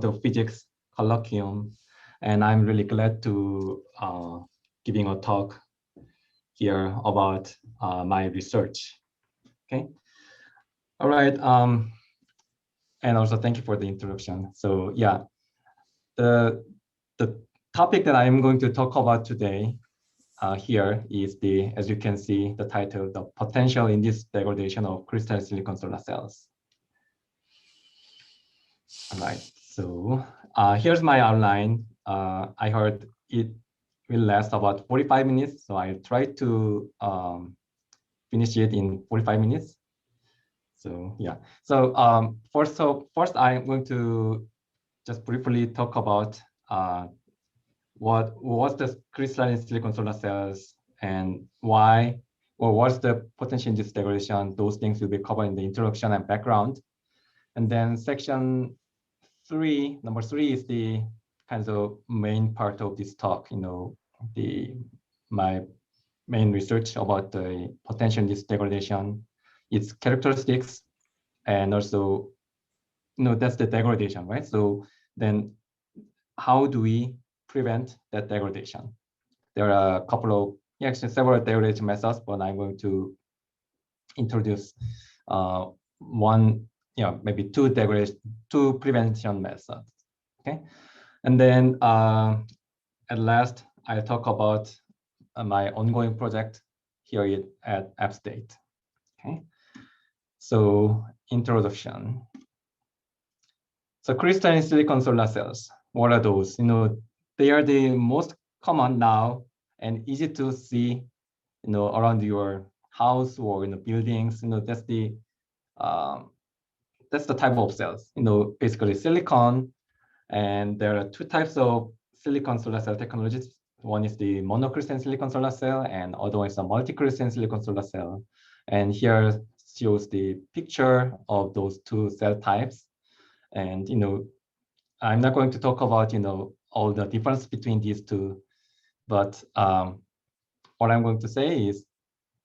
the physics colloquium, and I'm really glad to giving a talk here about my research. Okay, all right, and also thank you for the introduction. So yeah, the topic that I'm going to talk about today here is as you can see, the title, the potential induced degradation of crystalline silicon solar cells. All right, so here's my outline. I heard it will last about 45 minutes, so I'll try to finish it in 45 minutes. So yeah, so first I'm going to just briefly talk about what's the crystalline silicon solar cells and why, or what's the potential induced degradation. Those things will be covered in the introduction and background. And then section number three is the kind of main part of this talk, my main research about the potential induced degradation, its characteristics, and also, that's the degradation, right? So then how do we prevent that degradation? There are a couple of, actually several degradation methods, but I'm going to introduce one, maybe two prevention methods. Okay, and then at last I'll talk about my ongoing project here at App State. Okay, so introduction. So crystalline silicon solar cells, what are those? They are the most common now and easy to see, around your house or in the buildings. That's the type of cells. Basically silicon, and there are two types of silicon solar cell technologies. One is the monocrystalline silicon solar cell, and other one is a multicrystalline silicon solar cell. And here shows the picture of those two cell types. And I'm not going to talk about all the difference between these two, but what I'm going to say is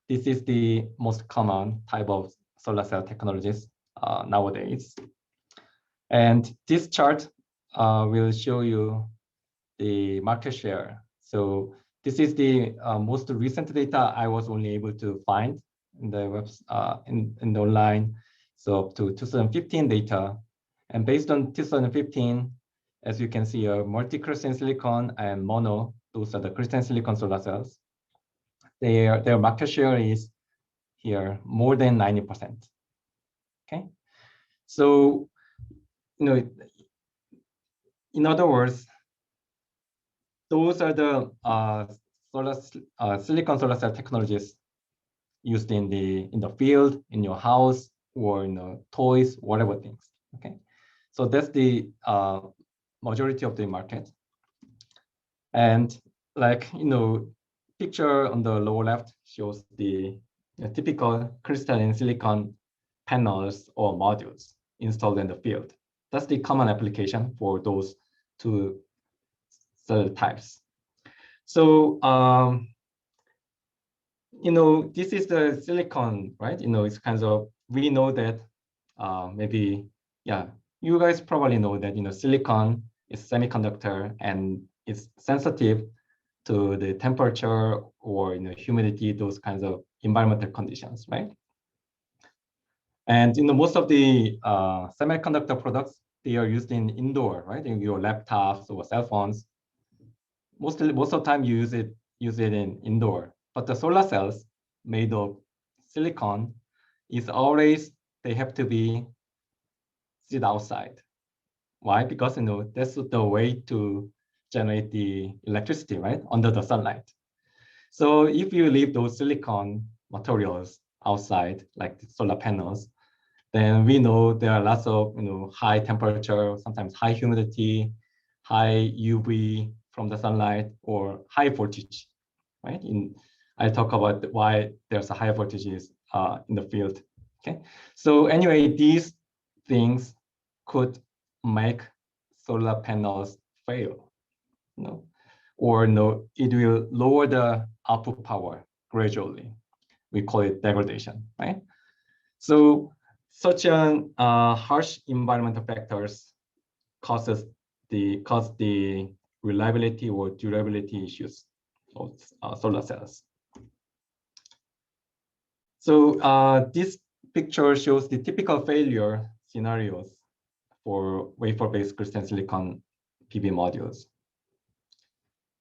this is the most common type of solar cell technologies nowadays. And this chart will show you the market share. So this is the most recent data I was only able to find in the web, in the online. So up to 2015 data. And based on 2015, as you can see, multicrystalline silicon and mono, those are the crystalline silicon solar cells. Their market share is here more than 90%. Okay, so in other words, those are the silicon solar cell technologies used in the field, in your house, or in the toys, whatever things. Okay, so that's the majority of the market. And picture on the lower left shows the typical crystalline silicon panels or modules installed in the field. That's the common application for those two cell types. So this is the silicon, right? It's kind of, we know that maybe, you guys probably know that silicon is semiconductor and it's sensitive to the temperature or humidity, those kinds of environmental conditions, right? And most of the semiconductor products, they are used in indoor, right? In your laptops or cell phones. Most of the time you use it in indoor. But the solar cells made of silicon is always, they have to be sit outside. Why? Because that's the way to generate the electricity, right? Under the sunlight. So if you leave those silicon materials outside, like the solar panels, then we know there are lots of high temperature, sometimes high humidity, high UV from the sunlight, or high voltage, right? I talk about why there's a high voltages in the field. Okay, so anyway, these things could make solar panels fail, or it will lower the output power gradually. We call it degradation, right? So such harsh environmental factors cause the reliability or durability issues of solar cells. So this picture shows the typical failure scenarios for wafer-based crystalline silicon PV modules.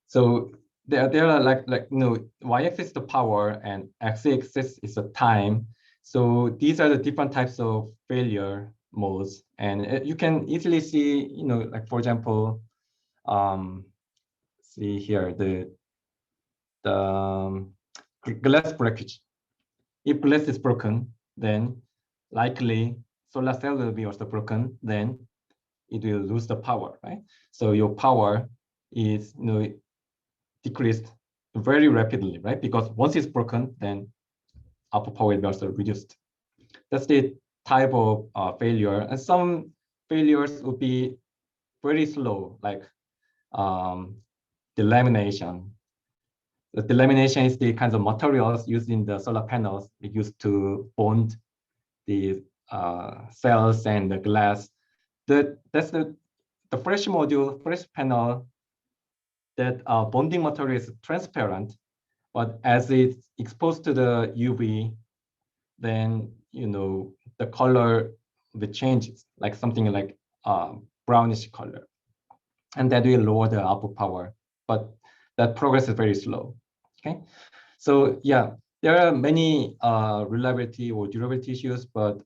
So there are like y-axis is the power and x-axis is the time. So these are the different types of failure modes, and you can easily see, like for example, see here the glass breakage. If glass is broken, then likely solar cell will be also broken. Then it will lose the power, right? So your power is decreased very rapidly, right? Because once it's broken, then output power will be also reduced. That's the type of failure. And some failures would be very slow, like delamination. The delamination is the kinds of materials used in the solar panels used to bond the cells and the glass. That's the fresh module, fresh panel, that bonding material is transparent, but as it's exposed to the UV, then the color changes, like something like brownish color, and that will lower the output power. But that progress is very slow. Okay, so yeah, there are many reliability or durability issues, but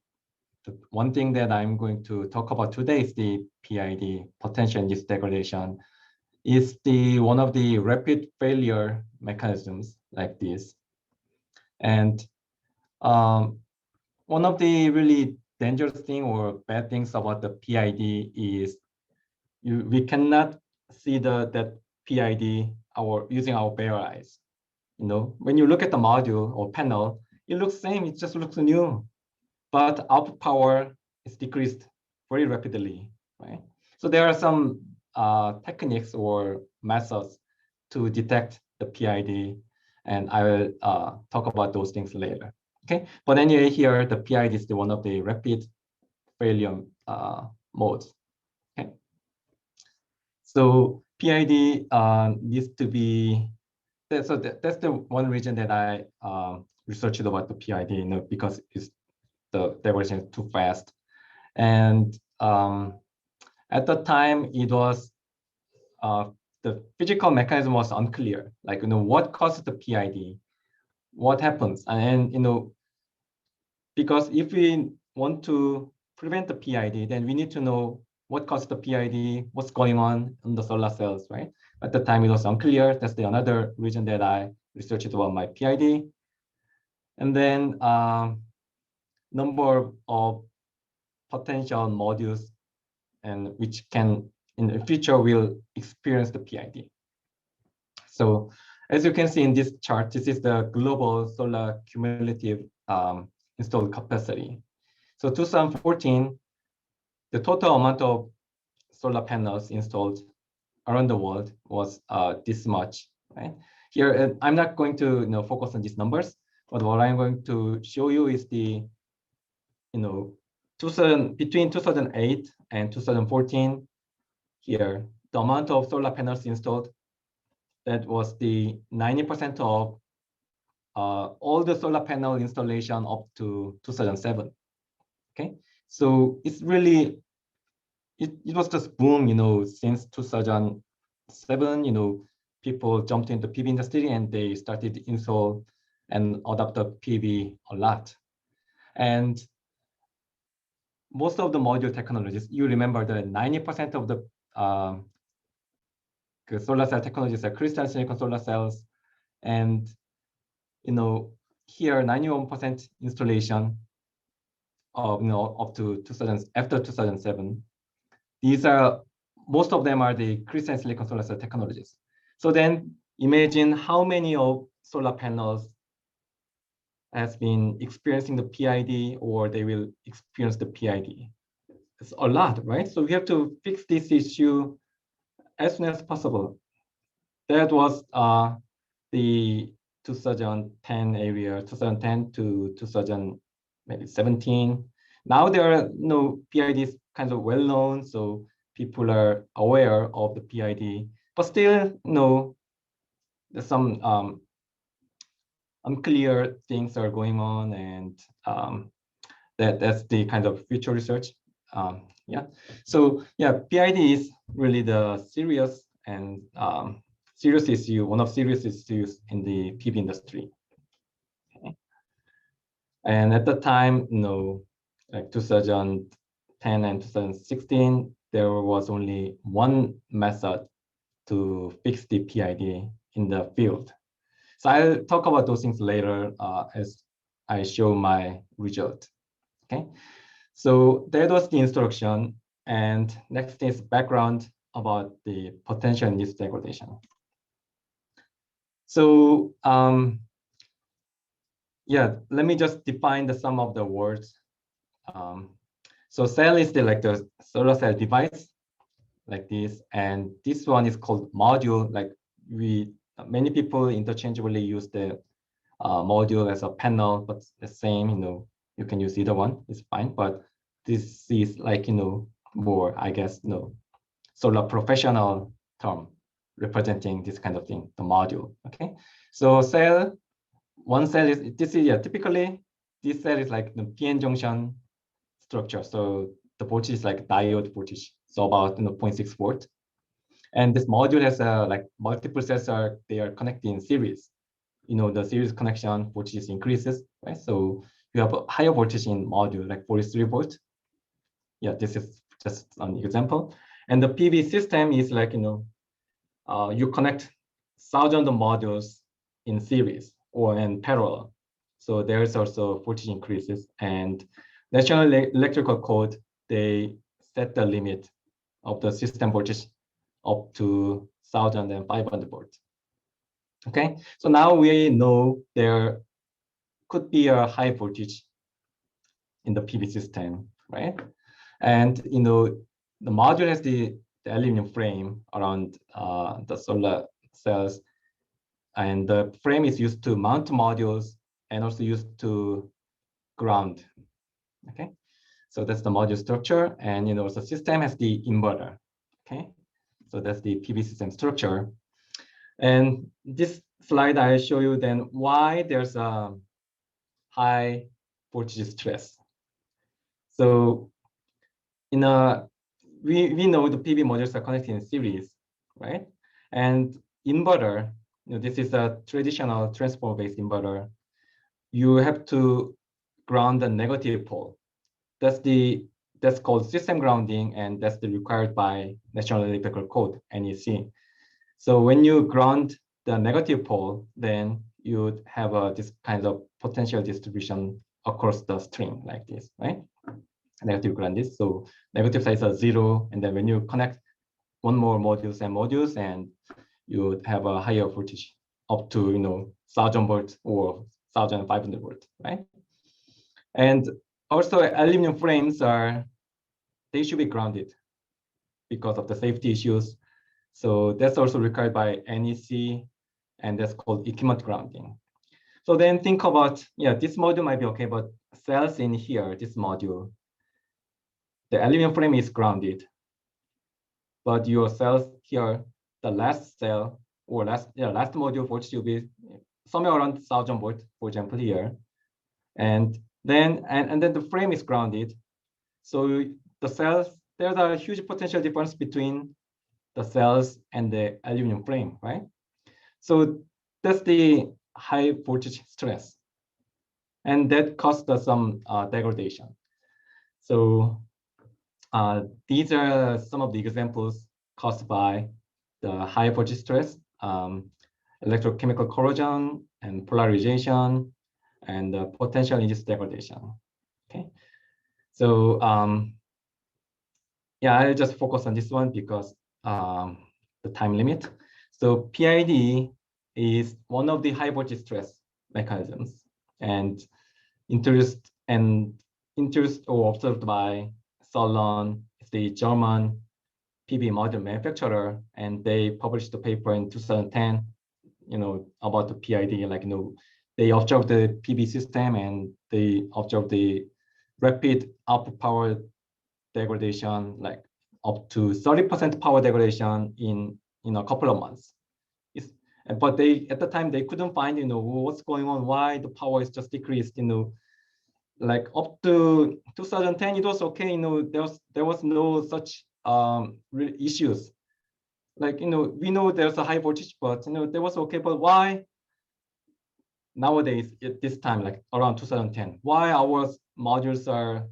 the one thing that I'm going to talk about today is the PID, potential induced degradation. Is one of the rapid failure mechanisms like this. And one of the really dangerous thing or bad things about the PID is we cannot see that PID using our bare eyes. When you look at the module or panel, it looks same, it just looks new, but output power is decreased very rapidly, right? So there are some techniques or methods to detect the PID, and I will talk about those things later. Okay, but anyway, here the PID is one of the rapid failure modes. Okay, so PID needs to be. So that's the one reason that I researched about the PID, because the degradation is too fast, and at the time it was the physical mechanism was unclear. Like what causes the PID, what happens, and because if we want to prevent the PID, then we need to know what causes the PID, what's going on in the solar cells, right? At the time it was unclear. That's another reason that I researched about my PID. And then number of potential modules and which can in the future will experience the PID. So as you can see in this chart, this is the global solar cumulative installed capacity. So 2014, the total amount of solar panels installed around the world was this much, right? Here, I'm not going to focus on these numbers, but what I'm going to show you is the, between 2008 and 2014, here, the amount of solar panels installed, that was the 90% of all the solar panel installation up to 2007. Okay, so it's really, it was just boom, since 2007, people jumped into PV industry and they started to install and adopt the PV a lot. And most of the module technologies, you remember that 90% of the solar cell technologies are crystalline silicon solar cells. And here 91% installation of up to after 2007. These are, most of them are the crystalline silicon solar cell technologies. So then imagine how many of solar panels has been experiencing the PID or they will experience the PID. It's a lot, right? So we have to fix this issue as soon as possible. That was the 2010 area, 2010 to 2017. Now there are PIDs kind of well known, so people are aware of the PID, but still, there's some unclear things are going on, and that's the kind of future research. Yeah. So yeah, PID is really the serious and serious issue, one of serious issues in the PV industry. Okay. And at the time, like 2010 and 2016, there was only one method to fix the PID in the field. So I'll talk about those things later as I show my result. Okay. So that was the introduction, and next is background about the potential induced degradation. So yeah, let me just define the sum of the words. So cell is like the solar cell device, like this, and this one is called module. Like many people interchangeably use the module as a panel, but the same, you can use either one, it's fine. But this is like, more, I guess, solar professional term representing this kind of thing, the module. Okay. So one cell is, typically this cell is like the PN junction structure. So the voltage is like diode voltage, so about 0.6 volt. And this module has like multiple cells they are connected in series. The series connection voltage increases, right? So you have a higher voltage in module, like 43 volt. Yeah, this is just an example. And the PV system is like, you connect thousands of modules in series or in parallel. So there's also voltage increases, and National Electrical Code, they set the limit of the system voltage up to 1,500 volts. Okay, so now we know there could be a high voltage in the PV system, right? And the module has the aluminum frame around the solar cells, and the frame is used to mount modules and also used to ground. Okay, so that's the module structure, and the system has the inverter. Okay, so that's the PV system structure. And this slide I show you then why there's a high voltage stress. So we know the PV modules are connected in series, right? And inverter, this is a traditional transformer-based inverter. You have to ground the negative pole. That's called system grounding, and that's required by National Electrical Code, NEC. So when you ground the negative pole, then you would have this kind of potential distribution across the string like this, right? Negative grounded. So negative side is 0, and then when you connect one more modules, and you would have a higher voltage up to 1,000 volts or 1,500 volts, right? And also aluminum frames they should be grounded because of the safety issues. So that's also required by NEC, and that's called equipment grounding. So then think about, this module might be okay, but cells in here, this module, the aluminum frame is grounded, but your cells here, the last cell or last module voltage will be somewhere around 1,000 volts, for example, here. And then the frame is grounded. So the cells, there's a huge potential difference between the cells and the aluminum frame, right? So that's the high voltage stress, and that caused some degradation. So these are some of the examples caused by the high voltage stress, electrochemical corrosion and polarization, and potential induced degradation. Okay, so I'll just focus on this one because the time limit. So PID is one of the high voltage stress mechanisms, and introduced or observed by Solon, the German PV module manufacturer, and they published the paper in 2010, about the PID. Like, they observed the PV system, and they observed the rapid output power degradation, like up to 30% power degradation in a couple of months. But they at the time they couldn't find what's going on, why the power is just decreased. Like up to 2010 it was okay. There was no such issues. Like we know there's a high voltage, but there was okay. But why nowadays at this time, like around 2010, why our modules are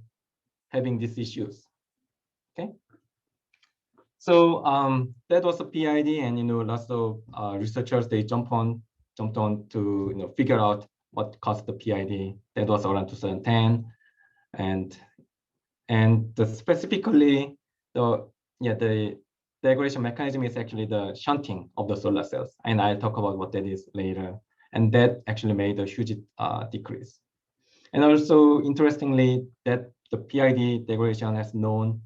having these issues? Okay. So that was a PID, and lots of researchers they jumped on to figure out what caused the PID. That was around 2010, and specifically the degradation mechanism is actually the shunting of the solar cells, and I'll talk about what that is later. And that actually made a huge decrease. And also interestingly, that the PID degradation is known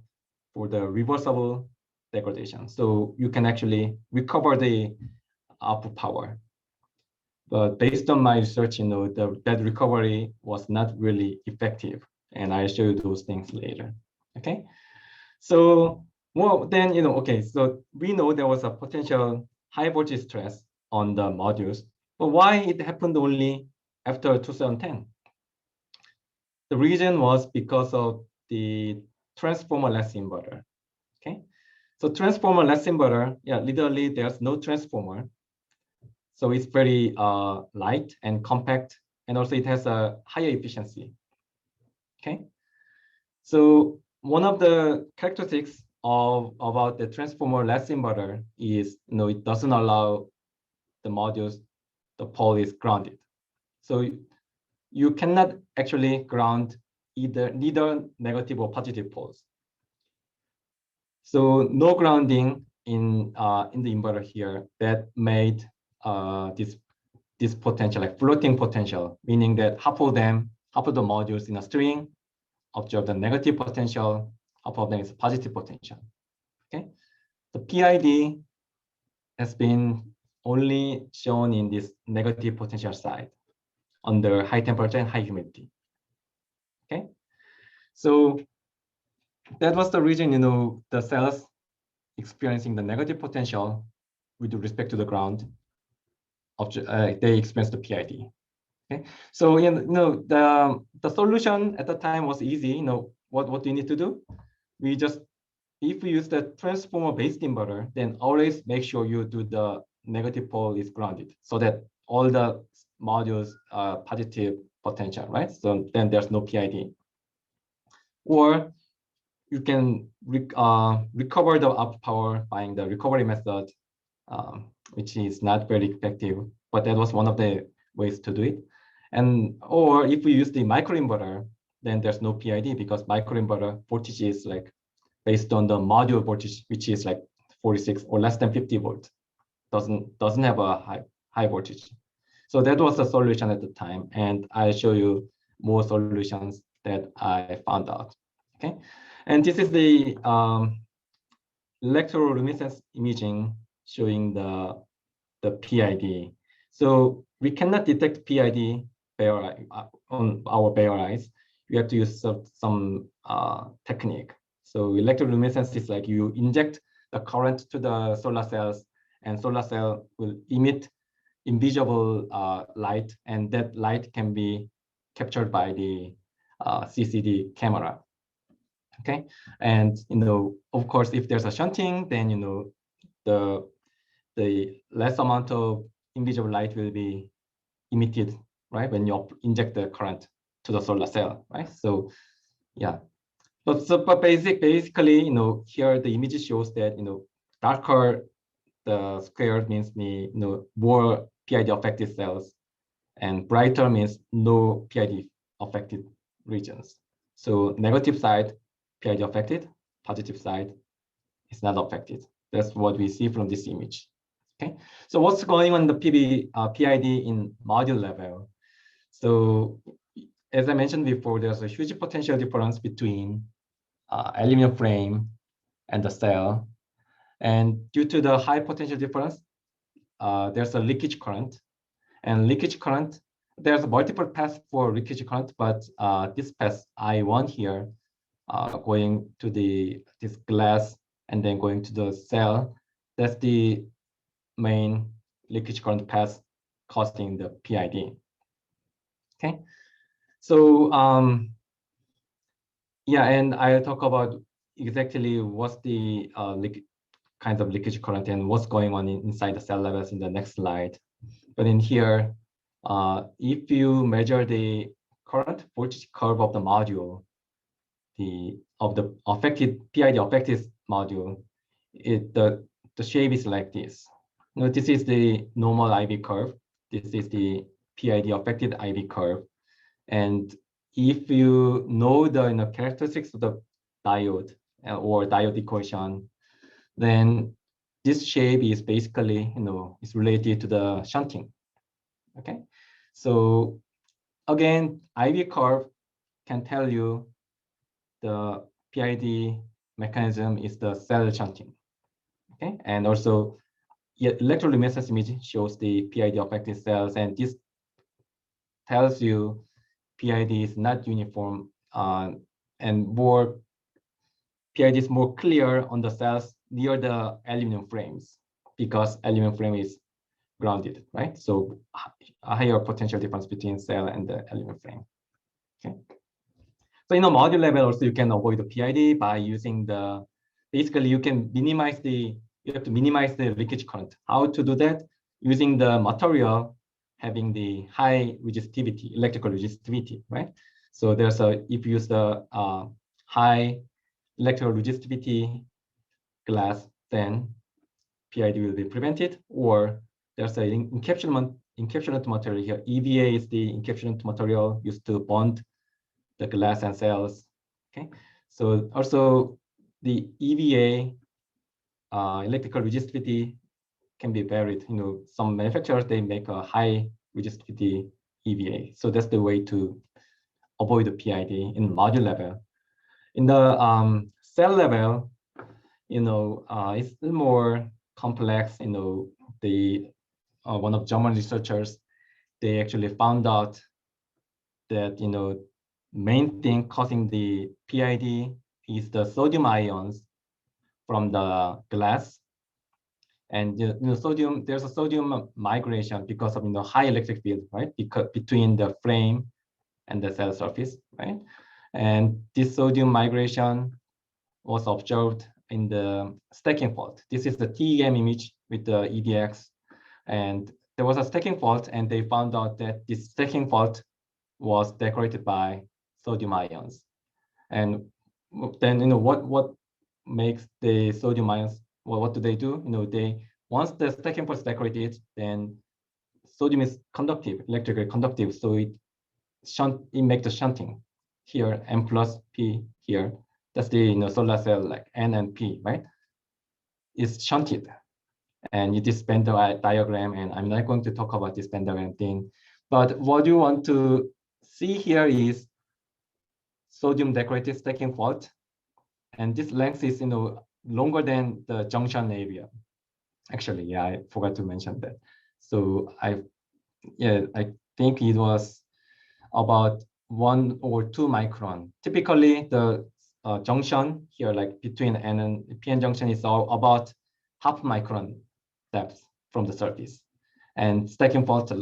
for the reversible degradation. So you can actually recover the output power. But based on my research, that recovery was not really effective. And I'll show you those things later. Okay. So, well, then, okay, so we know there was a potential high voltage stress on the modules, but why it happened only after 2010? The reason was because of the transformer-less inverter. Okay, so transformer-less inverter, literally there's no transformer. So it's very light and compact, and also it has a higher efficiency. Okay, so one of the characteristics about the transformer-less inverter is it doesn't allow the modules, the pole is grounded. So you cannot actually ground neither negative or positive poles. So no grounding in the inverter here. That made this potential, like floating potential, meaning that half of the modules in a string observe the negative potential, half of them is positive potential. Okay, the PID has been only shown in this negative potential side under high temperature and high humidity. Okay, so that was the reason the cells experiencing the negative potential with respect to the ground, they experience the PID. Okay, so the solution at the time was easy. What do you need to do? If we use the transformer-based inverter, then always make sure you do the negative pole is grounded, so that all the modules are positive potential, right? So then there's no PID. Or you can recover the output power by the recovery method, which is not very effective, but that was one of the ways to do it. Or if we use the microinverter, then there's no PID, because microinverter voltage is like based on the module voltage, which is like 46 or less than 50 volts, doesn't have a high voltage. So that was the solution at the time, and I'll show you more solutions that I found out. Okay, and this is the electroluminescence imaging showing the PID. So we cannot detect PID on our bare eyes. We have to use some technique. So electroluminescence is like you inject the current to the solar cells, and solar cell will emit invisible light, and that light can be captured by the CCD camera. Okay, and of course, if there's a shunting, then the less amount of invisible light will be emitted, right, when you inject the current to the solar cell, right? So yeah, but basically, here the image shows that darker the square means more PID affected cells, and brighter means no PID affected regions. So negative side PID affected, positive side is not affected. That's what we see from this image. Okay, so what's going on the PID in module level? So as I mentioned before, there's a huge potential difference between aluminum frame and the cell. And due to the high potential difference, there's a leakage current. And leakage current, there's multiple paths for leakage current, but this path I1 here, going to this glass and then going to the cell. That's the main leakage current path causing the PID. Okay, so yeah, and I'll talk about exactly what's the kinds of leakage current and what's going on inside the cell levels in the next slide. But in here, if you measure the current voltage curve of the module, of the affected PID affected module, the shape is like this. Now, this is the normal IV curve. This is the PID affected IV curve. And if you know the characteristics of the diode or diode equation, then this shape is basically is related to the shunting. Okay, so again, IV curve can tell you the PID mechanism is the cell shunting. Okay, and also electroluminescence image shows the PID affected cells, and this tells you PID is not uniform, and more PID is more clear on the cells near the aluminum frames because aluminum frame is grounded, right? So a higher potential difference between cell and the aluminum frame. Okay. So in a module level, also you can avoid the PID by using basically you have to minimize the leakage current. How to do that? Using the material having the high resistivity, electrical resistivity, right? So if you use the high electrical resistivity glass, then PID will be prevented, or there's an encapsulant material here. EVA is the encapsulant material used to bond the glass and cells. Okay, so also the EVA electrical resistivity can be varied. Some manufacturers they make a high resistivity EVA. So that's the way to avoid the PID in module level. In the cell level, it's more complex. One of German researchers, they actually found out that main thing causing the PID is the sodium ions from the glass, and sodium. There's a sodium migration because of high electric field, right? Because between the frame and the cell surface, right? And this sodium migration was observed in the stacking fault. This is the TEM image with the EDX, and there was a stacking fault, and they found out that this stacking fault was decorated by sodium ions. And then what makes the sodium ions? Well, what do? Once the stacking fault is decorated, then sodium is conductive, electrically conductive, so it makes the shunting here, N plus P here. That's the solar cell like N and P, right? It's shunted, and it is Venn diagram, and I'm not going to talk about this Venn diagram thing. But what you want to see here is sodium decorated stacking fault, and this length is longer than the junction area. Actually, yeah, I forgot to mention that. So I think it was about 1 or 2 micron. Typically, the junction here, like between N and PN junction, is about half micron depth from the surface, and stacking fault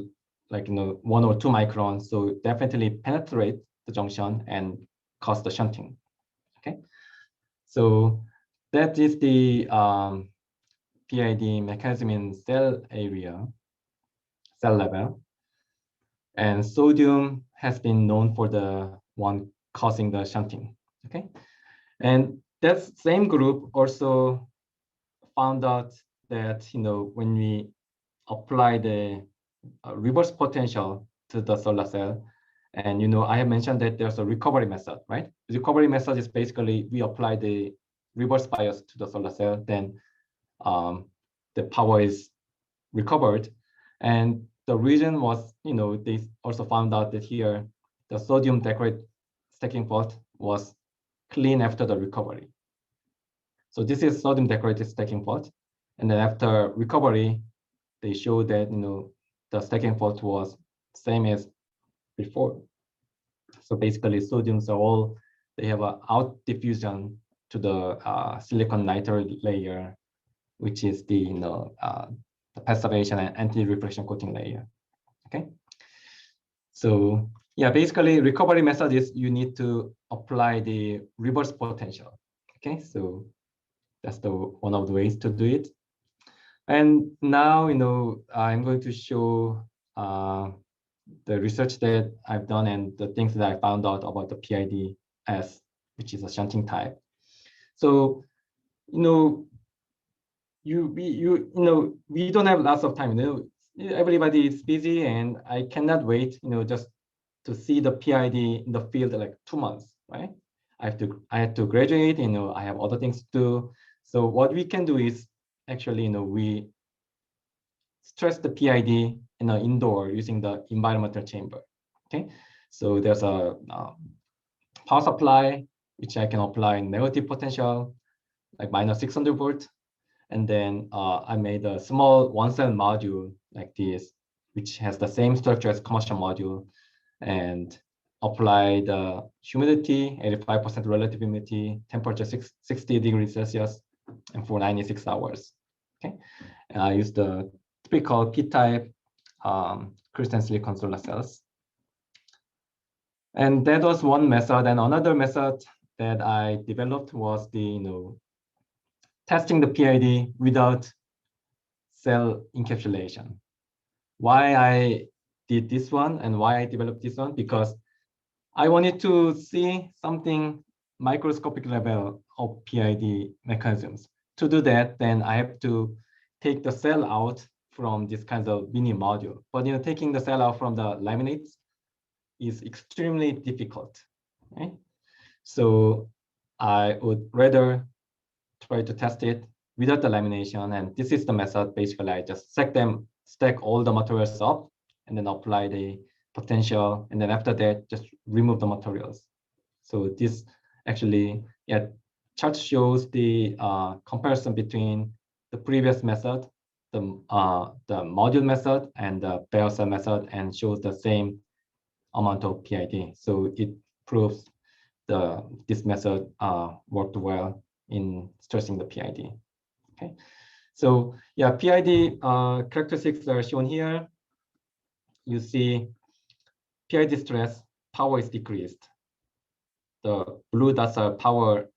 like 1 or 2 microns. So definitely penetrate the junction and cause the shunting. Okay, so that is the PID mechanism in cell area, cell level. And sodium has been known for the one causing the shunting. Okay, and that same group also found out that when we apply the reverse potential to the solar cell, and I have mentioned that there's a recovery method, right? The recovery method is basically we apply the reverse bias to the solar cell, then the power is recovered. And the reason was, they also found out that here the sodium decorate stacking fault was clean after the recovery. So this is sodium decorated stacking fault, and then after recovery, they showed that the stacking fault was same as before. So basically, sodiums are all, they have a out diffusion to the silicon nitride layer, which is the the passivation and anti-reflection coating layer. Okay. So yeah, basically recovery method is you need to apply the reverse potential. Okay, so that's the one of the ways to do it. And now I'm going to show the research that I've done and the things that I found out about the PIDS, which is a shunting type. So we don't have lots of time. Everybody is busy, and I cannot wait. Just to see the PID in the field like 2 months, right? I have to graduate. I have other things to do. So what we can do is actually, we stress the PID indoor using the environmental chamber. Okay, so there's a power supply which I can apply negative potential, like -600 volt, and then I made a small one-cell module like this, which has the same structure as commercial module, and apply the humidity, 85% relative humidity, temperature 60 degrees Celsius, and for 96 hours. Okay, and I use the typical P-type crystalline silicon solar cells. And that was one method. And another method that I developed was the testing the PID without cell encapsulation. Why I did this one and why I developed this one, because I wanted to see something microscopic level of PID mechanisms. To do that, then I have to take the cell out from this kind of mini module. But taking the cell out from the laminates is extremely difficult. Okay? So I would rather try to test it without the lamination. And this is the method. Basically, I just stack all the materials up and then apply the potential. And then after that, just remove the materials. So this actually, chart shows the comparison between the previous method, the module method, and the bare cell method, and shows the same amount of PID. So it proves this method worked well in stressing the PID. Okay, so yeah, PID characteristics are shown here. You see PID stress, power is decreased. The blue dots are power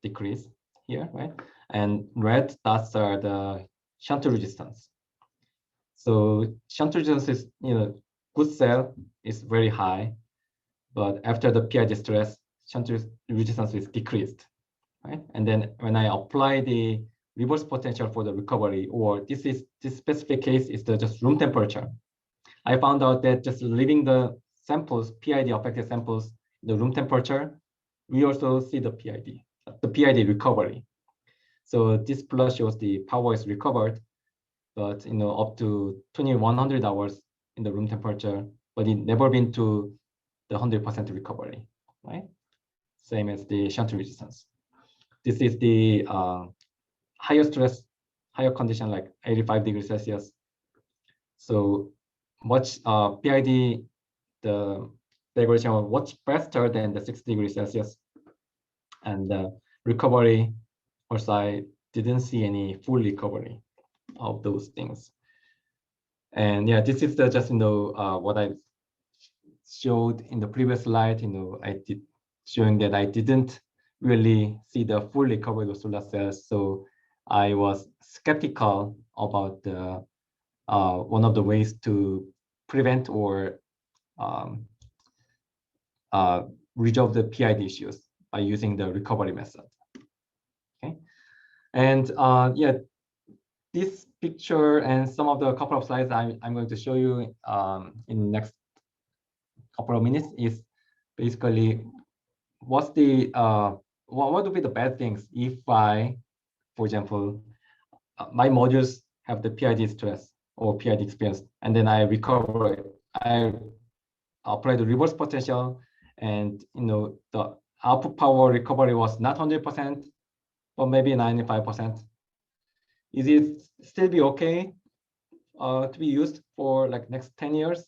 decrease here, right? And red dots are the shunt resistance. So shunt resistance is, good cell is very high, but after the PID stress, shunt resistance is decreased, right? And then when I apply the reverse potential for the recovery, or this specific case is just room temperature, I found out that just leaving the samples, PID affected samples, the room temperature, we also see the PID recovery. So this plot shows the power is recovered, but up to 2100 hours in the room temperature, but it never been to the 100% recovery, right? Same as the shunt resistance. This is the higher stress, higher condition like 85 degrees Celsius. So much PID, the degradation was much faster than the 6 degrees Celsius. And the recovery, also I didn't see any full recovery of those things. And yeah, this is just what I showed in the previous slide. Showing that I didn't really see the full recovery of solar cells. So I was skeptical about the one of the ways to prevent or resolve the PID issues by using the recovery method. Okay, and yeah, this picture and some of the couple of slides I'm going to show you in the next couple of minutes is basically what's the what would be the bad things if I, for example, my modules have the PID stress or PID experience, and then I recover it. I apply the reverse potential, and the output power recovery was not 100%, but maybe 95%. Is it still be okay to be used for like next 10 years?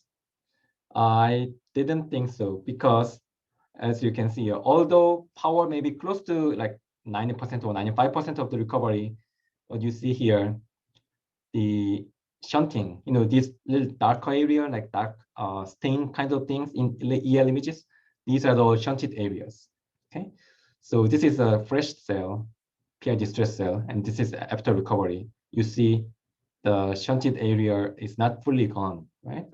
I didn't think so, because as you can see, although power may be close to like 90% or 95% of the recovery, what you see here, the shunting, these little darker area, like dark stain kind of things in EL images, these are the shunted areas. Okay, so this is a fresh cell, PID stress cell, and this is after recovery. You see the shunted area is not fully gone, right?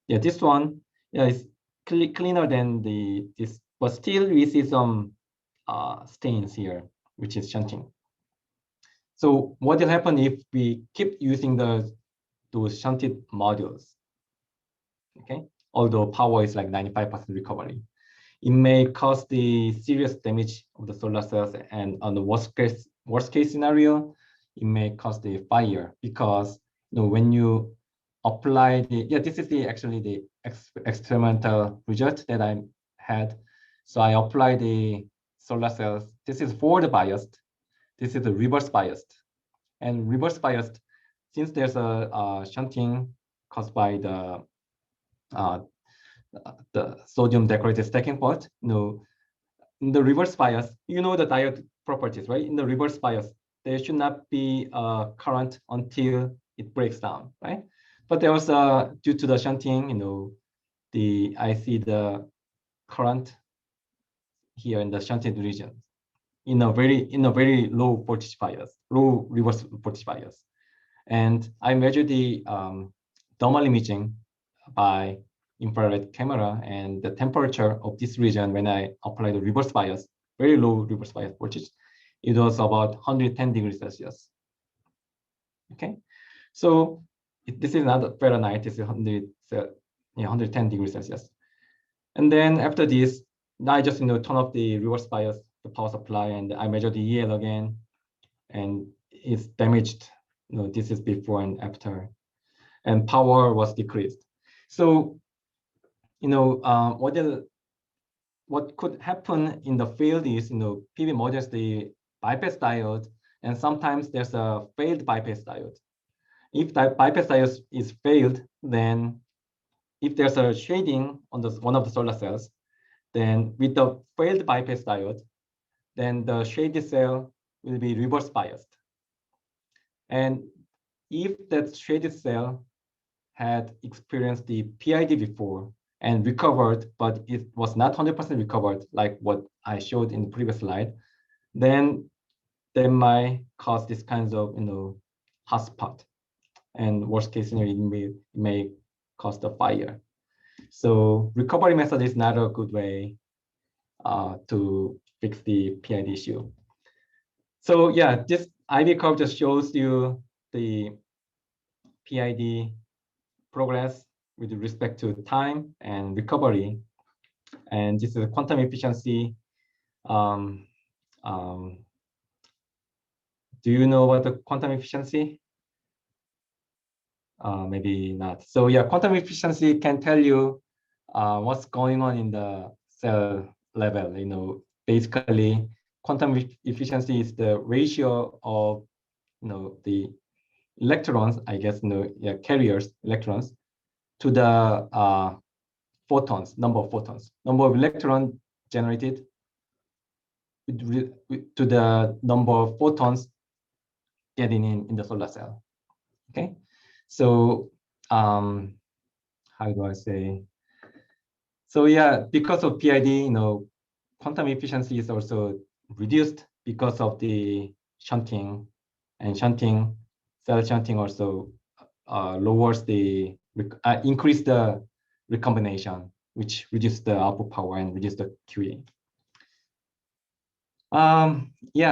Yeah, this one, yeah, is cleaner than this, but still we see some stains here, which is shunting. So what will happen if we keep using those shunted modules? Okay, although power is like 95% recovery, it may cause the serious damage of the solar cells, and on the worst case scenario, it may cause the fire, because when you apply this is actually the experimental result that I had. So I apply the solar cells. This is forward biased. This is the reverse biased. And reverse biased, since there's a shunting caused by the sodium decorated stacking part, in the reverse bias, the diode properties, right? In the reverse bias, there should not be a current until it breaks down, right? But there was due to the shunting, I see the current here in the shunted region in a very low voltage bias, low reverse voltage bias. And I measure the thermal imaging by infrared camera, and the temperature of this region when I apply the reverse bias, very low reverse bias voltage, it was about 110 degrees Celsius. Okay, so this is not Fahrenheit, this is 110 degrees Celsius. And then after this, now I just turn off the reverse bias, the power supply, and I measure the EL again, and it's damaged. This is before and after, and power was decreased. So what could happen in the field is, PV models the bypass diode, and sometimes there's a failed bypass diode. If the bypass diode is failed, then if there's a shading on one of the solar cells, then with the failed bypass diode, then the shaded cell will be reverse biased. And if that shaded cell had experienced the PID before and recovered, but it was not 100% recovered, like what I showed in the previous slide, then they might cause this kinds of hot spot, and worst case scenario, it may cause the fire. So recovery method is not a good way to fix the PID issue. So yeah, this IV curve just shows you the PID progress with respect to time and recovery. And this is quantum efficiency. Do you know what the quantum efficiency? Maybe not. So yeah, quantum efficiency can tell you what's going on in the cell level. Basically, quantum efficiency is the ratio of the electrons, I guess, carriers, electrons, to the photons, number of photons, number of electrons generated to the number of photons getting in the solar cell. Okay, so how do I say? So yeah, because of PID, quantum efficiency is also reduced because of the shunting, and cell shunting also lowers increase the recombination, which reduces the output power and reduce the QE.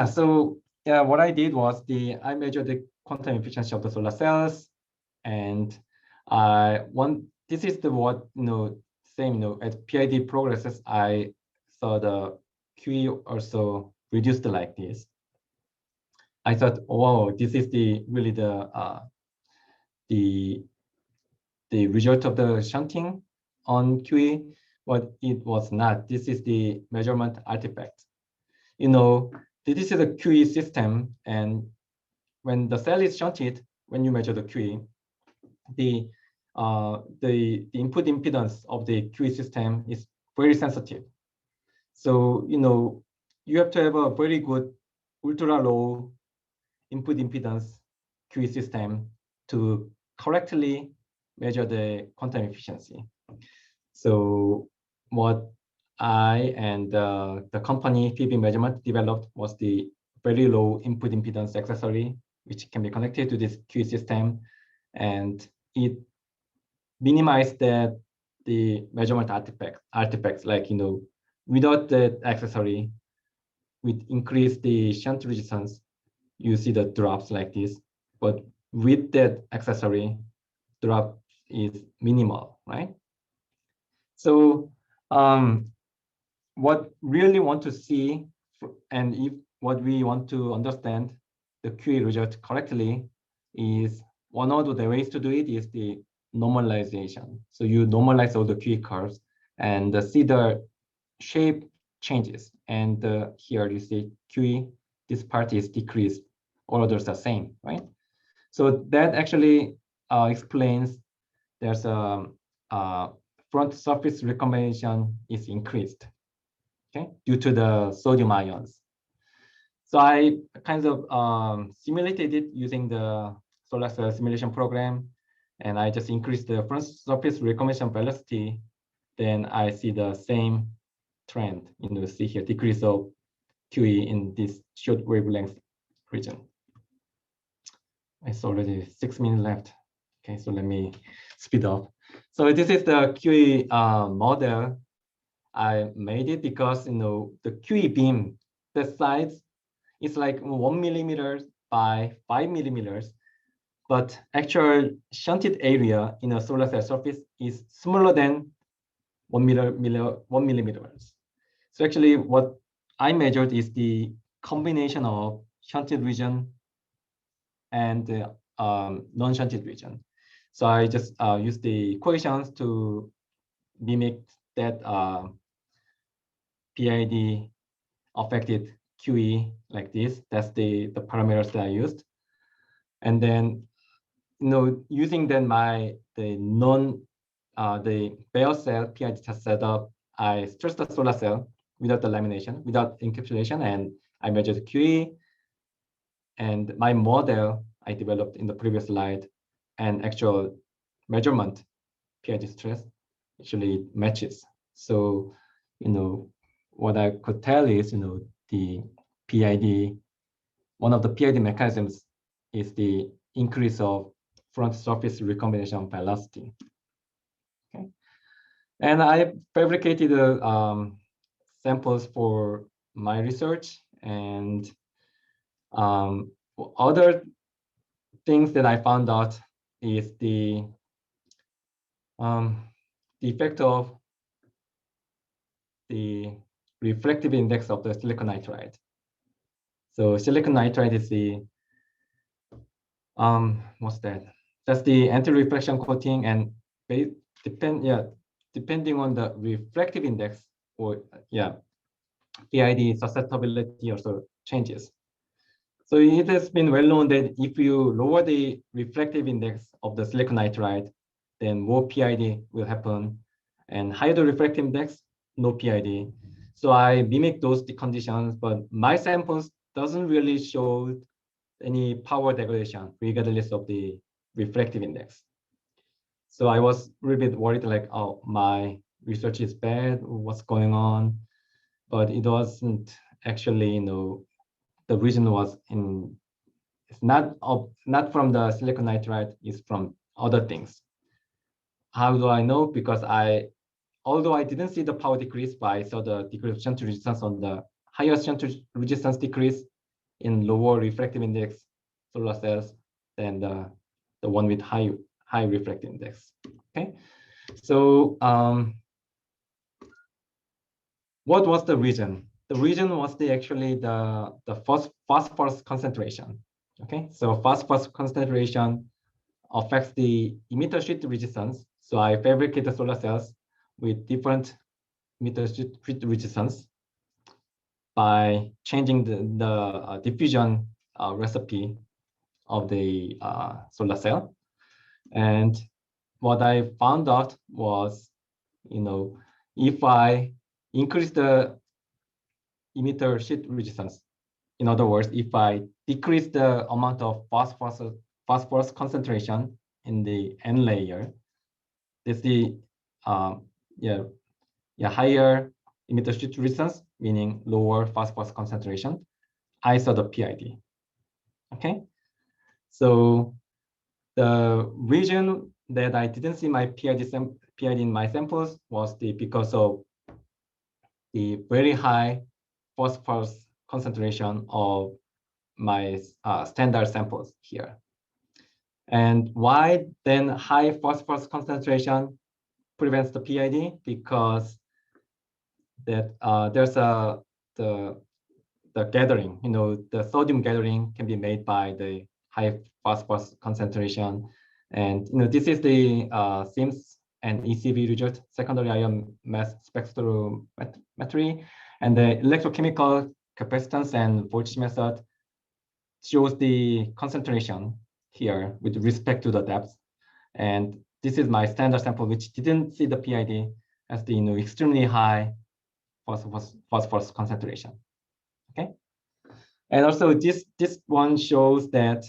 So yeah, what I did was I measured the quantum efficiency of the solar cells, and this is same, as PID progresses, I saw the QE also reduced like this. I thought, oh, this is really the result of the shunting on QE, but it was not. This is the measurement artifact. This is a QE system, and when the cell is shunted, when you measure the QE, the input impedance of the QE system is very sensitive. So you have to have a very good ultra low input impedance QE system to correctly measure the quantum efficiency. So what I and the company PB Measurement developed was the very low input impedance accessory, which can be connected to this QE system, and it minimized the measurement artifacts like, without the accessory, with increase the shunt resistance, you see the drops like this, but with that accessory, drop is minimal, right? So what really want to see, and if what we want to understand the QE result correctly, is one of the ways to do it is the normalization. So you normalize all the QE curves and see the shape changes. And here you see QE, this part is decreased, all others are same, right? So that actually explains there's a front surface recombination is increased, okay, due to the sodium ions. So I kind of simulated it using the solar cell simulation program, and I just increased the front surface recombination velocity. Then I see the same trend. See here decrease of QE in this short wavelength region. It's already 6 minutes left. Okay, so let me speed up. So this is the QE model. I made it because the QE beam, the size is like 1 millimeter by 5 millimeters, but actual shunted area in a solar cell surface is smaller than 1 millimeter. So actually, what I measured is the combination of shunted region and non-shunted region. So I just used the equations to mimic that PID affected QE like this. That's the parameters that I used. And then, using then the bare cell PID test setup, I stressed the solar cell without the lamination, without encapsulation, and I measured QE. And my model I developed in the previous slide and actual measurement PID stress actually matches. So, what I could tell is, the PID, one of the PID mechanisms is the increase of front surface recombination velocity. Okay, and I fabricated samples for my research, and other things that I found out is the effect of the reflective index of the silicon nitride. So silicon nitride is the what's that? That's the anti-reflection coating, and depending on the reflective index, or PID susceptibility also changes. So it has been well known that if you lower the reflective index of the silicon nitride, then more PID will happen, and higher the reflective index, no PID. So I mimic those conditions, but my samples doesn't really show any power degradation regardless of the reflective index. So I was a little bit worried, like, oh, my research is bad, what's going on? But it wasn't actually, the reason was it's not from the silicon nitride, it's from other things. How do I know? Because although I didn't see the power decrease, but I saw the decrease of shunt resistance on the higher shunt resistance decrease in lower refractive index solar cells than the one with high refractive index. Okay, so what was the reason? The reason was actually the phosphorus concentration. Okay, so phosphorus concentration affects the emitter sheet resistance. So I fabricated solar cells with different emitter sheet resistance by changing the diffusion recipe of the solar cell. And what I found out was, if I increase the emitter sheet resistance, in other words, if I decrease the amount of phosphorus concentration in the N layer, this the higher emitter sheet resistance, meaning lower phosphorus concentration. I saw the PID. Okay, so the reason that I didn't see my PID in my samples was because of the very high phosphorus concentration of my standard samples here. And why then high phosphorus concentration prevents the PID? Because that there's the gathering, the sodium gathering can be made by the high phosphorus concentration. And this is the SIMS and ECV result, secondary ion mass spectrometry, and the electrochemical capacitance and voltage method shows the concentration here with respect to the depth. And this is my standard sample, which didn't see the PID as the extremely high phosphorus concentration. Okay, and also this one shows that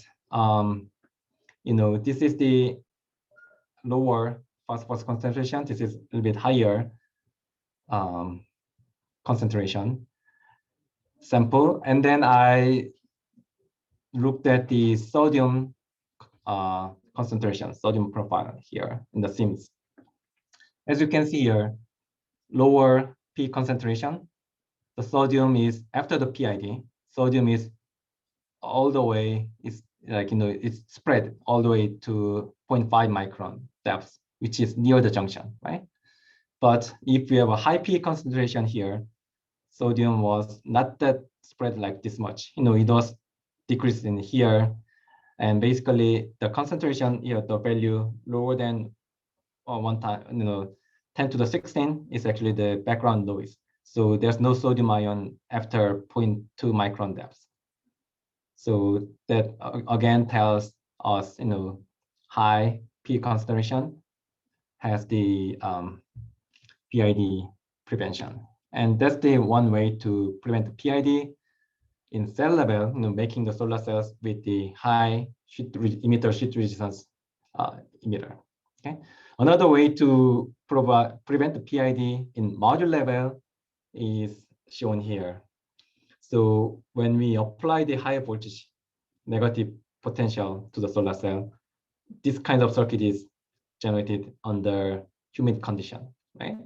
this is the lower phosphorus concentration. This is a little bit higher concentration sample, and then I looked at the sodium concentration, sodium profile here in the SIMS. As you can see here, lower P concentration. The sodium is after the PID. Sodium is all the way, it's like, it's spread all the way to 0.5 micron depth, which is near the junction, right? But if we have a high P concentration here, sodium was not that spread like this much. It was decreased in here. And basically the concentration here, the value lower than 10 to the 16 is actually the background noise. So there's no sodium ion after 0.2 micron depth. So that again tells us, high P concentration has the PID prevention. And that's the one way to prevent the PID in cell level, making the solar cells with the high emitter sheet resistance emitter. Okay. Another way to prevent the PID in module level is shown here. So when we apply the high voltage negative potential to the solar cell, this kind of circuit is generated under humid condition, right?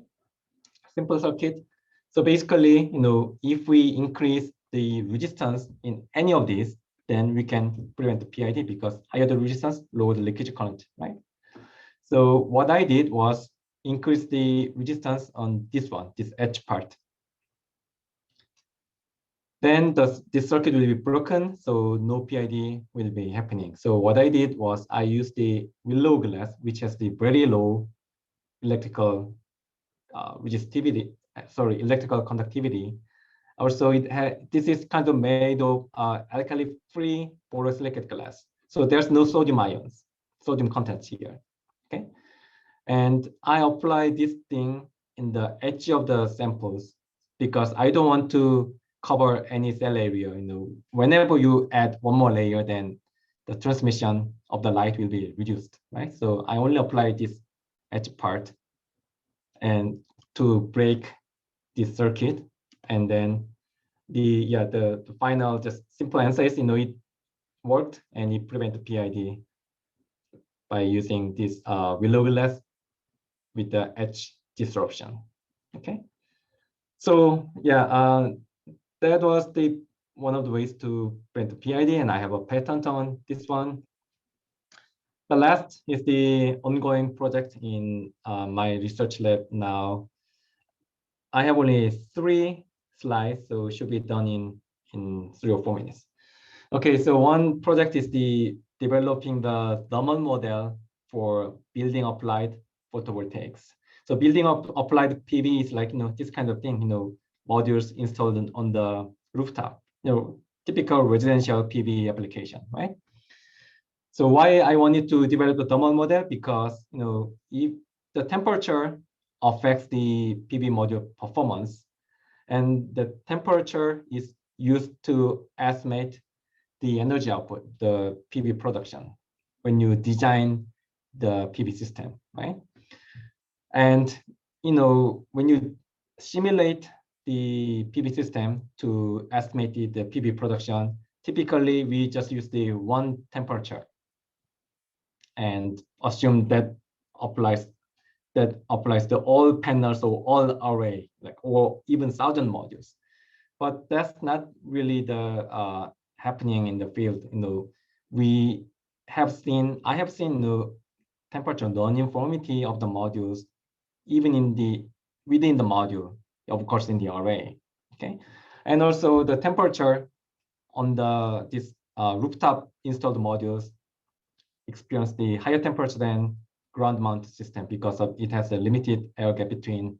Simple circuit. So basically, if we increase the resistance in any of these, then we can prevent the PID, because higher the resistance, lower the leakage current, right? So what I did was increase the resistance on this one, this edge part. Then this circuit will be broken, so no PID will be happening. So what I did was I used the willow glass, which has the very low electrical electrical conductivity. Also, this is kind of made of alkali-free borosilicate glass. So there's no sodium ions, sodium contents here. Okay, and I apply this thing in the edge of the samples because I don't want to cover any cell area. Whenever you add one more layer, then the transmission of the light will be reduced, right? So I only apply this edge part and to break this circuit, and then the final just simple answer is it worked and it prevented PID by using this willow glass with the edge disruption. Okay, so that was one of the ways to prevent the PID, and I have a patent on this one. The last is the ongoing project in my research lab now. I have only 3 slides, so it should be done in 3 or 4 minutes. Okay, so one project is developing the thermal model for building applied photovoltaics. So building up applied PV is like this kind of thing, modules installed on the rooftop, typical residential PV application, right? So why I wanted to develop the thermal model, because if the temperature affects the PV module performance, and the temperature is used to estimate the energy output, the PV production, when you design the PV system, right? And when you simulate the PV system to estimate the PV production, typically we just use the one temperature and assume that applies to all panels or all array, or even 1,000 modules. But that's not really the happening in the field. I have seen the temperature non-uniformity of the modules, even within the module, of course, in the array. Okay, and also the temperature on this rooftop installed modules experience the higher temperature than ground mounted system because of it has a limited air gap between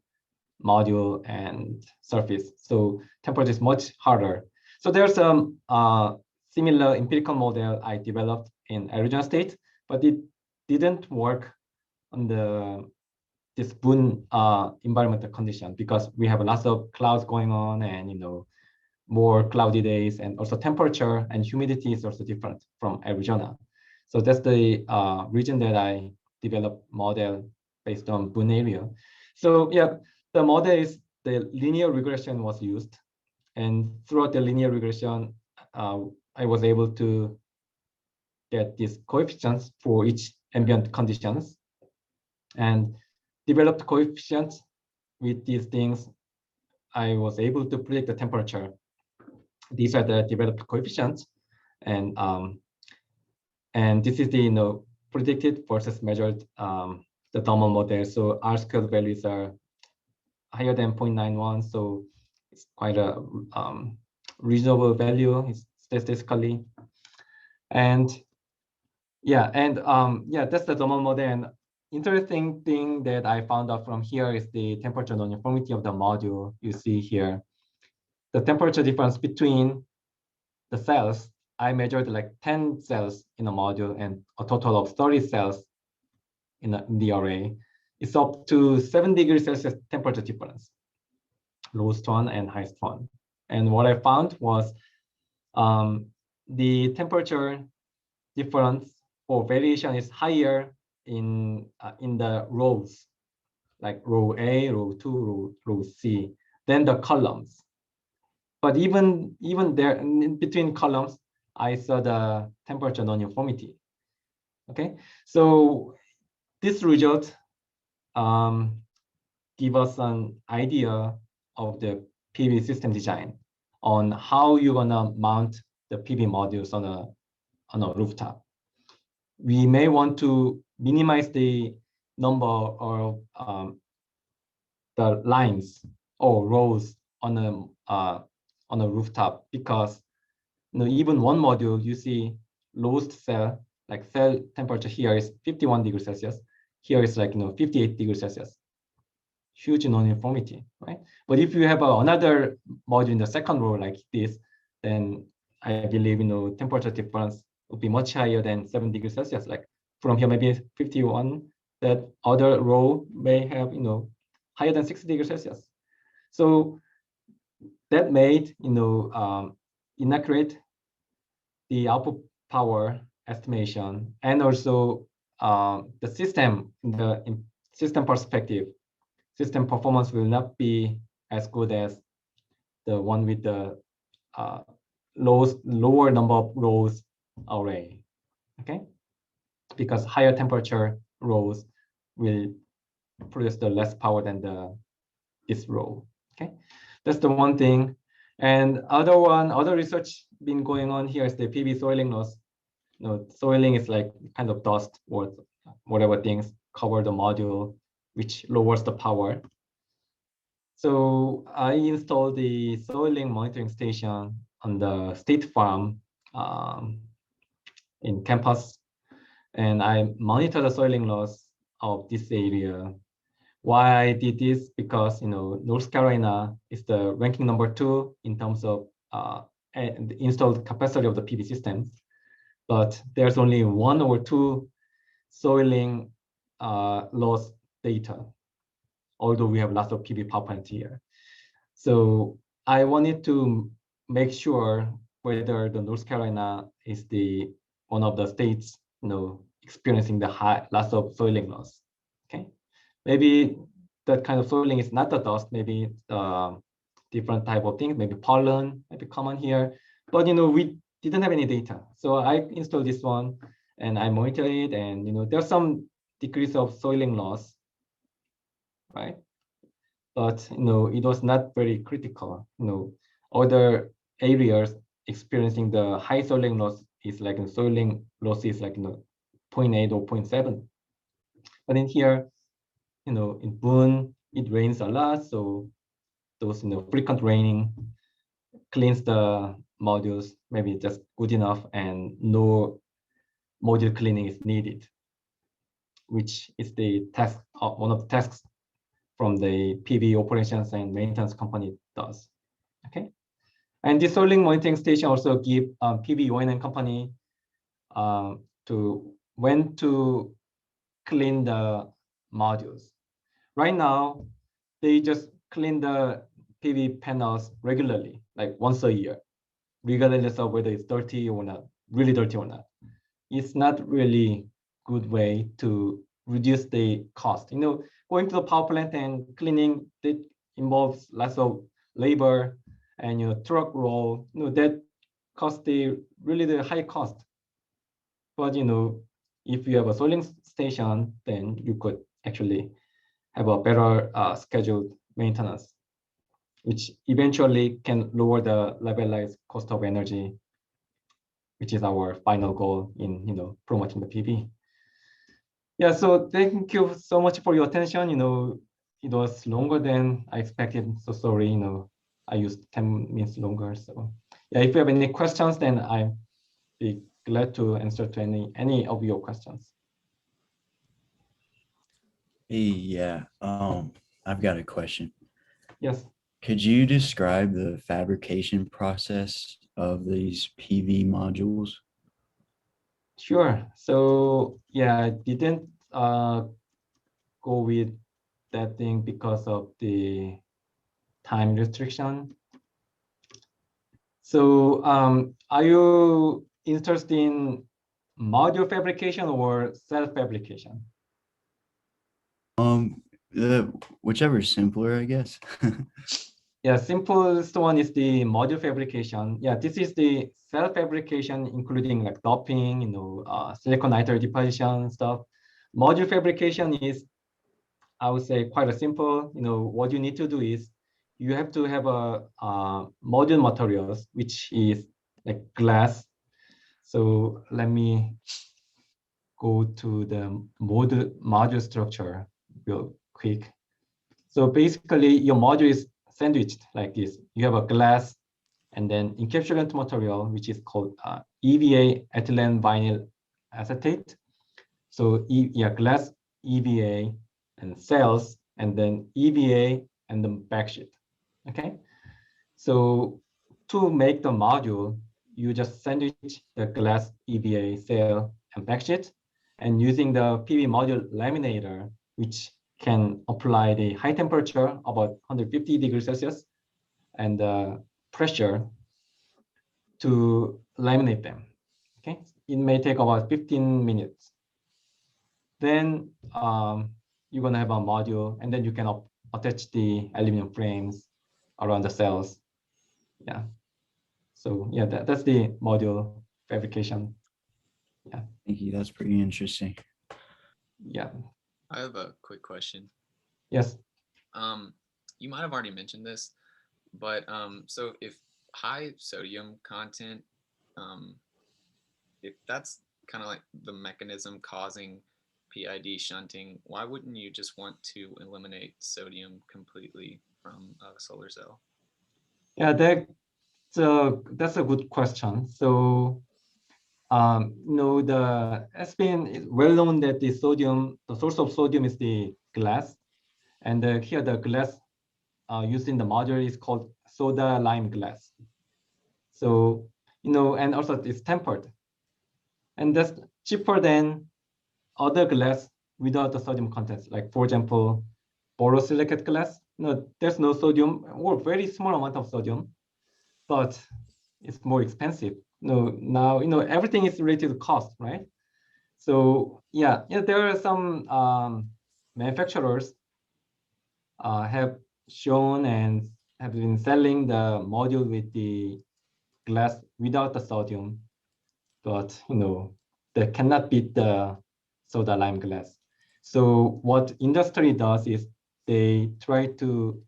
module and surface. So temperature is much harder. So there's some similar empirical model I developed in Arizona State, but it didn't work on this Boone environmental condition because we have lots of clouds going on and more cloudy days, and also temperature and humidity is also different from Arizona. So that's the reason that I developed model based on Boone area. So yeah, the model is the linear regression was used, and throughout the linear regression, I was able to get these coefficients for each ambient conditions, and developed coefficients with these things. I was able to predict the temperature. These are the developed coefficients, and this is the predicted versus measured the normal model. So R squared values are higher than 0.91, so it's quite a reasonable value. It's statistically, and yeah, that's the normal model. And interesting thing that I found out from here is the temperature non-uniformity of the module. You see here, the temperature difference between the cells. I measured like 10 cells in a module and a total of 30 cells in the array. It's up to 7 degrees Celsius temperature difference, lowest one and highest one. And what I found was the temperature difference or variation is higher in the rows, like row A, row 2, row C, than the columns. But even there in between columns, I saw the temperature non-uniformity. Okay, so this result give us an idea of the PV system design on how you're gonna mount the PV modules on a rooftop. We may want to minimize the number of the lines or rows on a rooftop, because even one module, you see lowest cell, like cell temperature here is 51 degrees Celsius. Here is like 58 degrees Celsius. Huge non-uniformity, right? But if you have another module in the second row like this, then I believe temperature difference would be much higher than 7 degrees Celsius. Like from here, maybe 51. That other row may have higher than 60 degrees Celsius. So that made inaccurate the output power estimation, and also the system, in system perspective, system performance will not be as good as the one with the lower number of rows array. Okay, because higher temperature rows will produce the less power than this row. Okay, that's the one thing. And other research been going on here is the PV soiling loss. Soiling is like kind of dust or whatever things cover the module, which lowers the power. So I installed the soiling monitoring station on the State Farm in campus, and I monitor the soiling loss of this area. Why I did this? Because North Carolina is the ranking number 2 in terms of the installed capacity of the PV systems, but there's only 1 or 2 soiling loss data, although we have lots of PV power plants here. So I wanted to make sure whether the North Carolina is the one of the states, experiencing the lots of soiling loss. Okay, maybe that kind of soiling is not the dust, maybe different type of things, maybe pollen might be common here, but we didn't have any data. So I installed this one and I monitor it, and there's some decrease of soiling loss, right? But it was not very critical. Other areas experiencing the high soiling loss is like soiling loss is like 0.8 or 0.7. But in here, in Boone, it rains a lot, so those frequent raining cleans the modules, maybe just good enough, and no module cleaning is needed, which is the task, one of the tasks from the PV operations and maintenance company does. Okay, and the soiling monitoring station also give PV O&M company to when to clean the modules. Right now, they just clean the PV panels regularly, like once a year, regardless of whether it's dirty or not, really dirty or not. It's not really good way to reduce the cost. Going to the power plant and cleaning, that involves lots of labor and truck roll. That cost really the high cost. But if you have a soiling station, then you could actually have a better scheduled maintenance, which eventually can lower the levelized cost of energy, which is our final goal in promoting the PV. Yeah, so thank you so much for your attention. It was longer than I expected. So sorry, I used 10 minutes longer. So yeah, if you have any questions, then I'd be glad to answer to any of your questions. Yeah, I've got a question. Yes. Could you describe the fabrication process of these PV modules? Sure. So yeah, I didn't go with that thing because of the time restriction. So are you interested in module fabrication or cell fabrication? Whichever is simpler, I guess. Yeah, simplest one is the module fabrication. Yeah, this is the cell fabrication, including like doping, silicon nitride deposition stuff. Module fabrication is, I would say, quite a simple. What you need to do is you have to have a module materials, which is like glass. So let me go to the module structure real quick. So basically, your module is sandwiched like this. You have a glass and then encapsulant material, which is called EVA, ethylene vinyl acetate. So glass, EVA, and cells, and then EVA and the backsheet. Okay. So to make the module, you just sandwich the glass, EVA, cell, and backsheet, and using the PV module laminator, which can apply the high temperature, about 150 degrees Celsius, and pressure to laminate them. Okay, it may take about 15 minutes. Then you're gonna have a module, and then you can attach the aluminum frames around the cells. Yeah. So yeah, that's the module fabrication. Yeah. Thank you. That's pretty interesting. Yeah. I have a quick question. Yes. You might have already mentioned this, but so if high sodium content, if that's kind of like the mechanism causing PID shunting, why wouldn't you just want to eliminate sodium completely from a solar cell? Yeah, that's a good question. So it's been well known that the source of sodium is the glass, and here the glass used in the module is called soda lime glass. So and also it's tempered, and that's cheaper than other glass without the sodium contents. Like for example, borosilicate glass. There's no sodium or very small amount of sodium. but it's more expensive. Now everything is related to cost, right? So yeah, there are some manufacturers have shown and have been selling the module with the glass without the sodium, but they cannot beat the soda lime glass. So what industry does is they try to,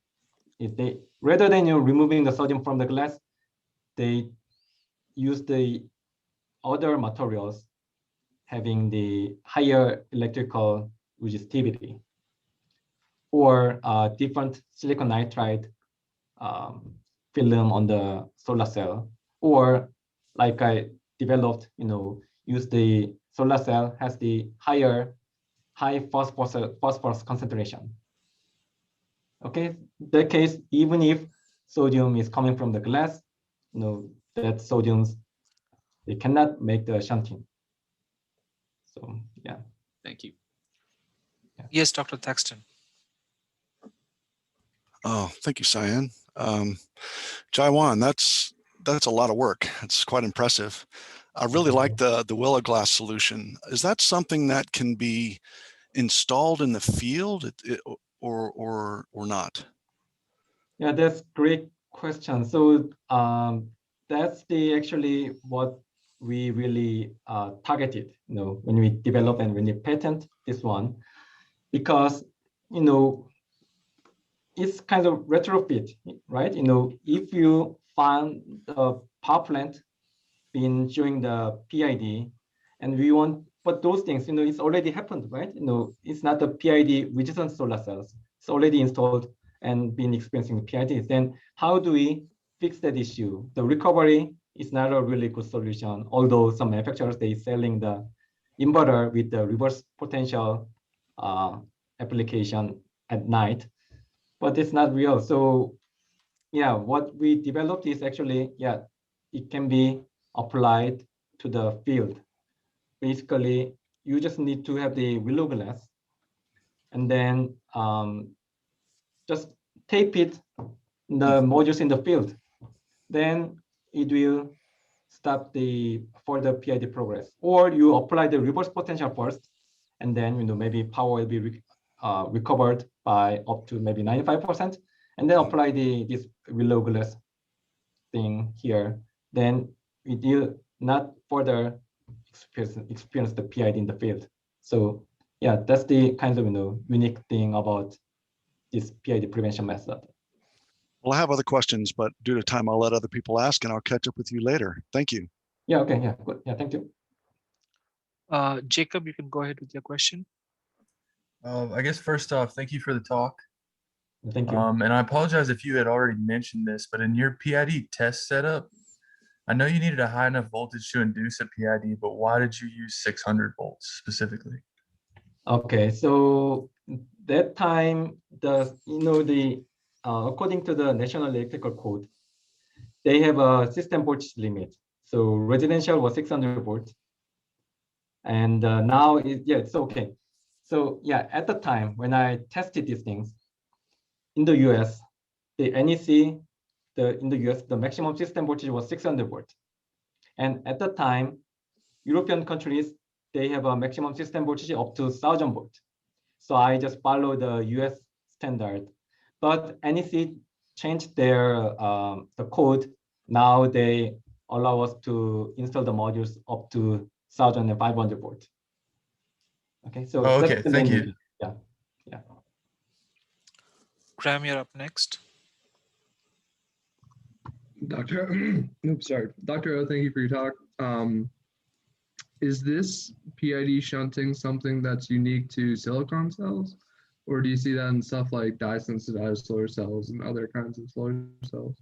if they rather than removing the sodium from the glass, they use the other materials having the higher electrical resistivity, or different silicon nitride film on the solar cell, or like I developed, use the solar cell has the high phosphorus concentration. Okay, that case, even if sodium is coming from the glass, that sodiums, they cannot make the shunting. So yeah. Thank you. Yes, Dr. Thaxton. Oh, thank you, Cyan. Jaewon, that's a lot of work. It's quite impressive. I really like the Willow Glass solution. Is that something that can be installed in the field, or not? Yeah, that's great question. So that's actually what we really targeted, when we develop and when we patent this one, because it's kind of retrofit, right? If you find a power plant been showing the PID, and we want, but those things, it's already happened, right? It's not the PID resistant solar cells. It's already installed and been experiencing the PIDs. Then how do we fix that issue? The recovery is not a really good solution, although some manufacturers, they selling the inverter with the reverse potential application at night, but it's not real. So yeah, what we developed is actually, it can be applied to the field. Basically, you just need to have the willow glass, and then just tape it, the modules in the field. Then it will stop the further PID progress. Or you apply the reverse potential first, and then maybe power will be recovered by up to maybe 95%, and then apply this willow glass thing here. Then it will not further experience the PID in the field. So yeah, that's the kind of unique thing about this PID prevention method. Well, I have other questions, but due to time, I'll let other people ask, and I'll catch up with you later. Thank you. Yeah, okay, yeah, good. Yeah, thank you. Jacob, you can go ahead with your question. I guess first off, thank you for the talk. Thank you. And I apologize if you had already mentioned this, but in your PID test setup, I know you needed a high enough voltage to induce a PID, but why did you use 600 volts specifically? Okay, so that time, according to the National Electrical Code, they have a system voltage limit. So residential was 600 volts, and now it's okay. So yeah, at the time when I tested these things in the US, the NEC, in the US, the maximum system voltage was 600 volts, and at the time, European countries, they have a maximum system voltage up to 1,000 volts. So I just follow the US standard. But NEC changed their the code. Now they allow us to install the modules up to 1,500 volts. Okay, so okay, that's the thank main you. reason. Yeah. Graham, you're up next. Dr. Oops, sorry. Dr. O, thank you for your talk. Is this PID shunting something that's unique to silicon cells? Or do you see that in stuff like dye-sensitized solar cells and other kinds of solar cells?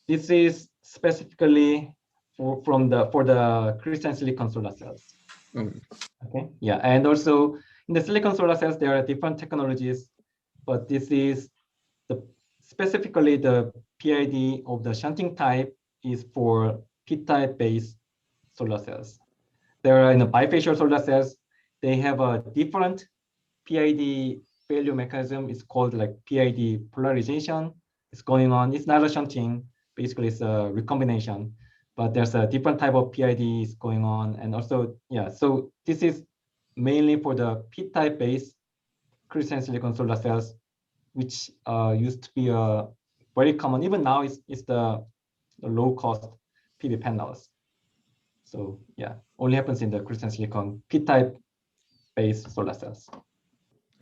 This is specifically for the crystalline silicon solar cells. Okay. Okay, yeah, and also in the silicon solar cells, there are different technologies, but this is specifically the PID of the shunting type is for P-type based solar cells. There are bifacial solar cells. They have a different PID failure mechanism. It's called like PID polarization. It's going on. It's not a shunting, basically it's a recombination, but there's a different type of PIDs going on. And also, yeah, so this is mainly for the P-type base crystalline silicon solar cells, which used to be very common. Even now, it's the low-cost PV panels. So yeah, only happens in the crystalline silicon P-type base solar cells. All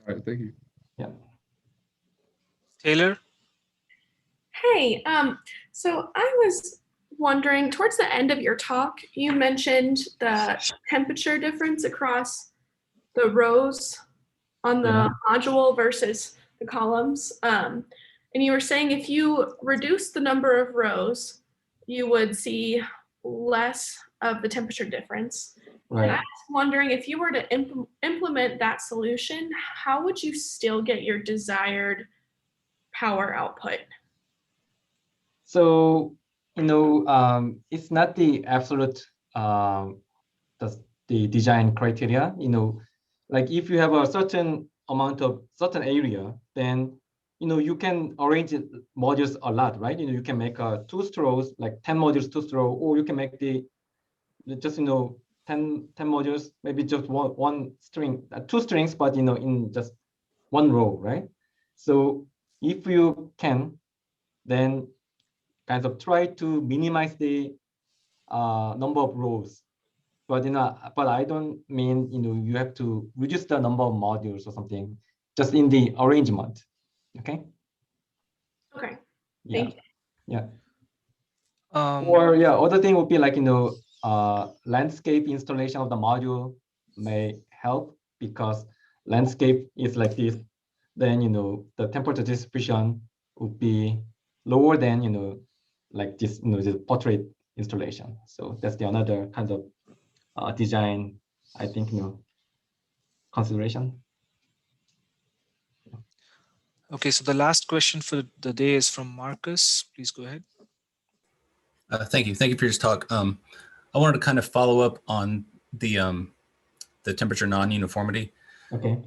right, thank you. Yeah. Taylor? Hey, so I was wondering, towards the end of your talk, you mentioned the temperature difference across the rows on the module versus the columns. And you were saying if you reduce the number of rows, you would see less of the temperature difference. Right. And I was wondering if you were to implement that solution, how would you still get your desired power output? So, it's not the absolute the design criteria. Like if you have a certain amount of certain area, then you can arrange modules a lot, right? You can make 2 straws, like 10 modules 2 straw, or you can make just 10 modules, maybe just one string, 2 strings, but in just 1 row, right? So if you can, then kind of try to minimize the number of rows. But but I don't mean you have to reduce the number of modules or something, just in the arrangement. Okay. Okay. Yeah. Thank you. Yeah. Um, Or yeah, other thing would be like landscape installation of the module may help, because landscape is like this. Then the temperature distribution would be lower than like this this portrait installation. So that's the another kind of design, I think consideration. okay, so the last question for the day is from Marcus. Please go ahead. Thank you. Thank you for your talk. I wanted to kind of follow up on the temperature non-uniformity. Okay.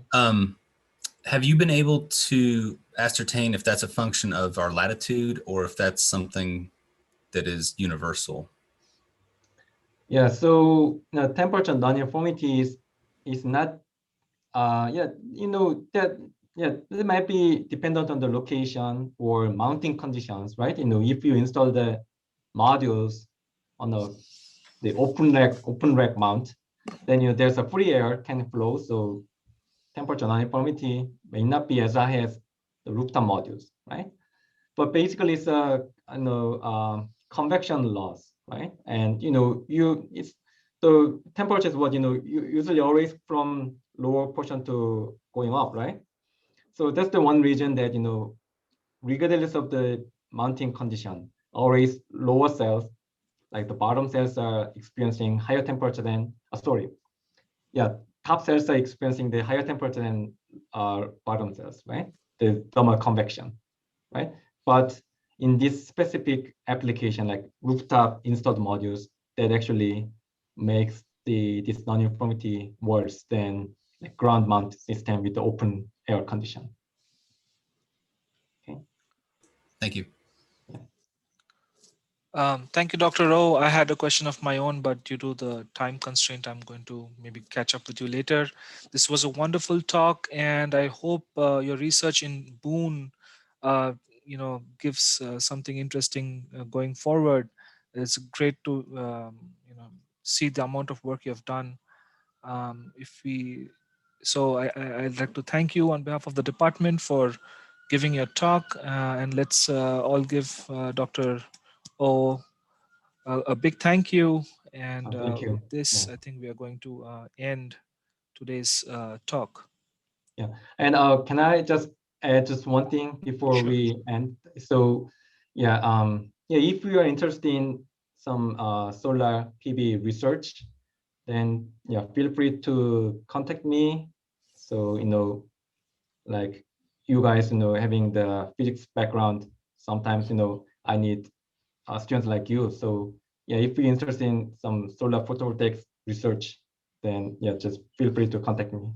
Have you been able to ascertain if that's a function of our latitude or if that's something that is universal? Yeah. So temperature non-uniformity is not. That it might be dependent on the location or mounting conditions, right? If you install the modules on the open rack mount, then there's a free air can flow, so temperature non-uniformity may not be as high as the rooftop modules, right? But basically, it's a convection loss, right? And it's the temperature is what usually always from lower portion to going up, right? So that's the one reason that regardless of the mounting condition, always lower cells, like the bottom cells, are experiencing higher temperature than top cells are experiencing the higher temperature than bottom cells, right? The thermal convection, right? But in this specific application, like rooftop installed modules, that actually makes this non-uniformity worse than like ground mount system with the open air condition. Okay. Thank you. Thank you, Dr. Rowe. I had a question of my own, but due to the time constraint, I'm going to maybe catch up with you later. This was a wonderful talk, and I hope your research in Boone, gives something interesting going forward. It's great to see the amount of work you have done. I'd like to thank you on behalf of the department for giving your talk, and let's all give Dr. O a big thank you. And Thank you. with this, Yeah. I think we are going to end today's talk. Yeah, and can I just add just one thing before Sure. we end? So, if you are interested in some solar PV research, then feel free to contact me. So like you guys having the physics background, sometimes I need students like you. So if you're interested in some solar photovoltaics research, then just feel free to contact me.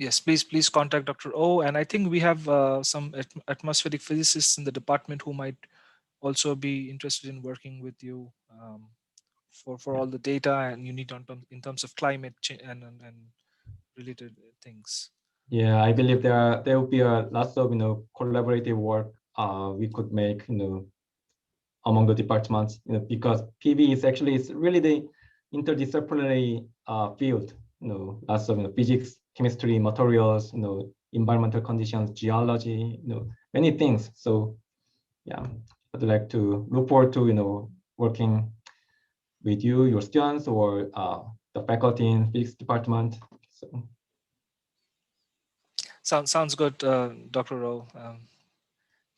Yes, please contact Dr. O. And I think we have some atmospheric physicists in the department who might also be interested in working with you for all the data and you need in terms of climate change and related things. Yeah, I believe there will be lots of collaborative work we could make among the departments because PV is actually really the interdisciplinary field. Lots of physics, chemistry, materials, environmental conditions, geology, many things. So yeah, I'd like to look forward to working with you, your students, or the faculty in physics department. So. Sounds good, Dr. Rowe.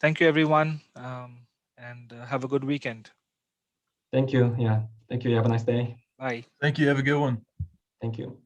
Thank you, everyone, and have a good weekend. Thank you. Yeah, thank you. Have a nice day. Bye. Thank you. Have a good one. Thank you.